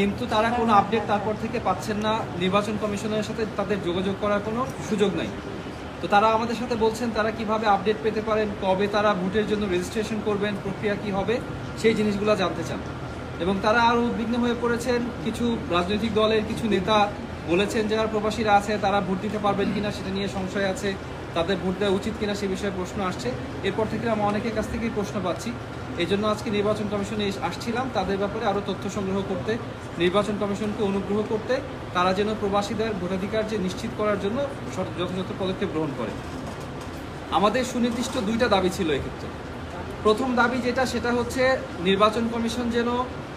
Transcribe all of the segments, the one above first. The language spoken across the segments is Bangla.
কিন্তু তারা কোনো আপডেট তারপর থেকে পাচ্ছেন না, নির্বাচন কমিশনের সাথে তাদের যোগাযোগ করার কোনো সুযোগ নাই। তো তারা আমাদের সাথে বলছেন তারা কিভাবে আপডেট পেতে পারেন, কবে তারা ভোটের জন্য রেজিস্ট্রেশন করবেন, প্রক্রিয়া কি হবে, সেই জিনিসগুলো জানতে চান। এবং তারা আরও উদ্বিগ্ন হয়ে পড়েছেন। কিছু রাজনৈতিক দলের কিছু নেতা বলেছেন যারা প্রবাসীরা আছে তারা ভোট দিতে পারবেন কিনা সেটা নিয়ে সংশয় আছে, তাদের ভোট দেওয়া উচিত কিনা সে বিষয়ে প্রশ্ন আসছে। এরপর থেকে আমরা অনেকের কাছ থেকেই প্রশ্ন পাচ্ছি। এই জন্য আজকে নির্বাচন কমিশনে আসছিলাম তাদের ব্যাপারে আরও তথ্য সংগ্রহ করতে, নির্বাচন কমিশনকে অনুগ্রহ করতে, তারা যেন প্রবাসীদের ভোটাধিকার যে নিশ্চিত করার জন্য যথাযথ পদক্ষেপ গ্রহণ করে। আমাদের সুনির্দিষ্ট দুইটা দাবি ছিল এক্ষেত্রে। প্রথম দাবি যেটা, সেটা হচ্ছে নির্বাচন কমিশন যেন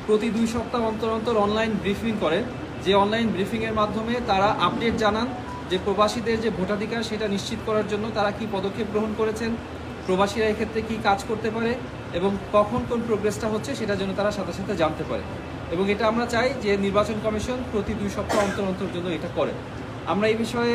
প্রতি 2 সপ্তাহ অন্তর অন্তর অনলাইন ব্রিফিং করেন, যে অনলাইন ব্রিফিংয়ের মাধ্যমে তারা আপডেট জানান যে প্রবাসীদের যে ভোটাধিকার সেটা নিশ্চিত করার জন্য তারা কি পদক্ষেপ গ্রহণ করেছেন, প্রবাসীরা এক্ষেত্রে কি কাজ করতে পারে এবং কখন কোন প্রোগ্রেসটা হচ্ছে সেটা যেন তারা সাথে সাথে জানতে পারে। এবং এটা আমরা চাই যে নির্বাচন কমিশন প্রতি 2 সপ্তাহ অন্তর অন্তর জন্য এটা করে। আমরা এই বিষয়ে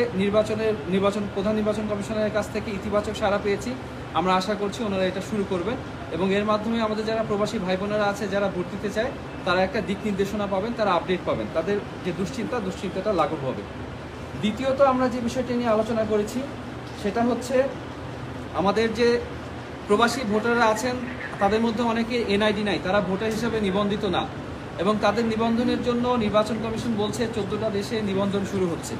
প্রধান নির্বাচন কমিশনারের কাছ থেকে ইতিবাচক সাড়া পেয়েছি। আমরা আশা করছি ওনারা এটা শুরু করবেন এবং এর মাধ্যমে আমাদের যারা প্রবাসী ভাই বোনেরা আছে যারা ভোট দিতে চায় তারা একটা দিক নির্দেশনা পাবেন, তারা আপডেট পাবেন, তাদের যে দুশ্চিন্তাটা লাঘব হবে। দ্বিতীয়ত আমরা যে বিষয়টি নিয়ে আলোচনা করেছি সেটা হচ্ছে আমাদের যে প্রবাসী ভোটাররা আছেন তাদের মধ্যে অনেকে এনআইডি নাই, তারা ভোটার হিসাবে নিবন্ধিত না এবং তাদের নিবন্ধনের জন্য নির্বাচন কমিশন বলছে 14টা দেশে নিবন্ধন শুরু হচ্ছে।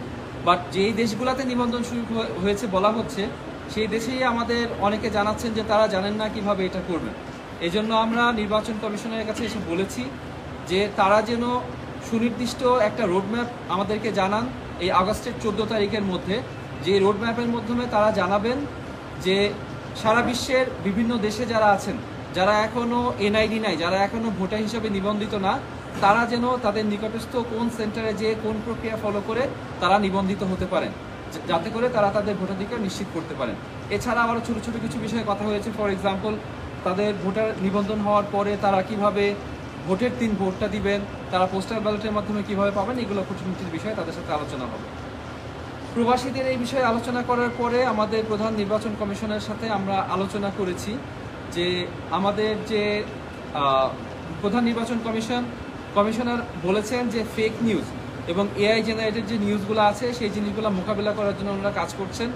বাট যেই দেশগুলোতে নিবন্ধন শুরু হয়েছে বলা হচ্ছে সেই দেশেই আমাদের অনেকে জানাচ্ছেন যে তারা জানেন না কিভাবে এটা করবেন। এই জন্য আমরা নির্বাচন কমিশনের কাছে এসে বলেছি যে তারা যেন সুনির্দিষ্ট একটা রোডম্যাপ আমাদেরকে জানান এই আগস্টের 14 তারিখের মধ্যে, যে রোডম্যাপের মাধ্যমে তারা জানাবেন যে সারা বিশ্বের বিভিন্ন দেশে যারা আছেন, যারা এখনও এনআইডি নাই, যারা এখনও ভোটার হিসেবে নিবন্ধিত না, তারা যেন তাদের নিকটস্থ কোন সেন্টারে যেয়ে কোন প্রক্রিয়া ফলো করে তারা নিবন্ধিত হতে পারেন, যাতে করে তারা তাদের ভোটাধিকার নিশ্চিত করতে পারেন। এছাড়া আরও ছোটো ছোটো কিছু বিষয়ে কথা হয়েছে। ফর এক্সাম্পল, তাদের ভোটার নিবন্ধন হওয়ার পরে তারা কিভাবে ভোটের দিন ভোটটা দিবেন, তারা পোস্টাল ব্যালটের মাধ্যমে কিভাবে পাবেন, এগুলো খুঁটিনাটির বিষয়ে তাদের সাথে আলোচনা হবে। প্রবাসীদের এই বিষয়ে আলোচনা করার পরে আমাদের প্রধান নির্বাচন কমিশনের সাথে আমরা আলোচনা করেছি যে আমাদের যে প্রধান নির্বাচন কমিশনার বলেছেন যে ফেক নিউজ এবং এআই জেনারেটেড যে নিউজগুলো আছে সেই জিনিসগুলো মোকাবিলা করার জন্য ওনারা কাজ করছেন।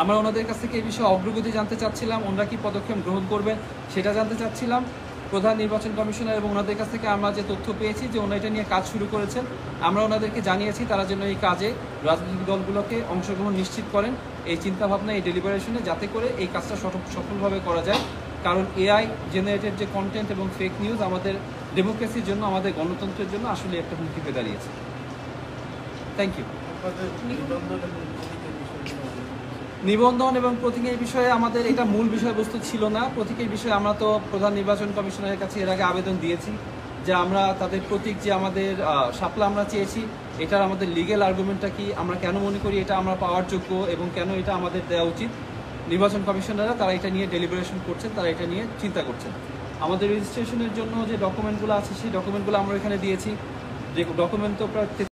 আমরা ওনাদের কাছ থেকে এই বিষয়ে অগ্রগতি জানতে চাচ্ছিলাম, ওনারা কি পদক্ষেপ গ্রহণ করবেন সেটা জানতে চাচ্ছিলাম। প্রধান নির্বাচন কমিশনার এবং ওনাদের কাছ থেকে আমরা যে তথ্য পেয়েছি যে ওনারা এটা নিয়ে কাজ শুরু করেছেন, আমরা ওনাদেরকে জানিয়েছি তারা যেন এই কাজে রাজনৈতিক দলগুলোকে অংশগ্রহণ নিশ্চিত করেন, এই চিন্তাভাবনা, এই ডেলিবারেশনে, যাতে করে এই কাজটা সফলভাবে করা যায়। কারণ এআই জেনারেটেড যে কন্টেন্ট এবং ফেক নিউজ আমাদের ডেমোক্রেসির জন্য, আমাদের গণতন্ত্রের জন্য আসলে একটা হুমকি পেয়ে দাঁড়িয়েছে। Thank you. নিবন্ধন এবং প্রতীকের বিষয়ে আমাদের এটা মূল বিষয়বস্তু ছিল না। প্রতীকের বিষয়ে আমরা তো প্রধান নির্বাচন কমিশনারের কাছে এর আগে আবেদন দিয়েছি যে আমরা তাদের প্রতীক যে আমাদের শাপলা আমরা চেয়েছি এটার আমাদের লিগ্যাল আর্গুমেন্টটা কি, আমরা কেন মনে করি এটা আমরা পাওয়ার যোগ্য এবং কেন এটা আমাদের দেওয়া উচিত। নির্বাচন কমিশনাররা তারা এটা নিয়ে ডেলিবারেশন করছেন, তারা এটা নিয়ে চিন্তা করছেন। আমাদের রেজিস্ট্রেশনের জন্য যে ডকুমেন্টগুলো আছে সেই ডকুমেন্টগুলো আমরা এখানে দিয়েছি, যে ডকুমেন্ট তো প্রায়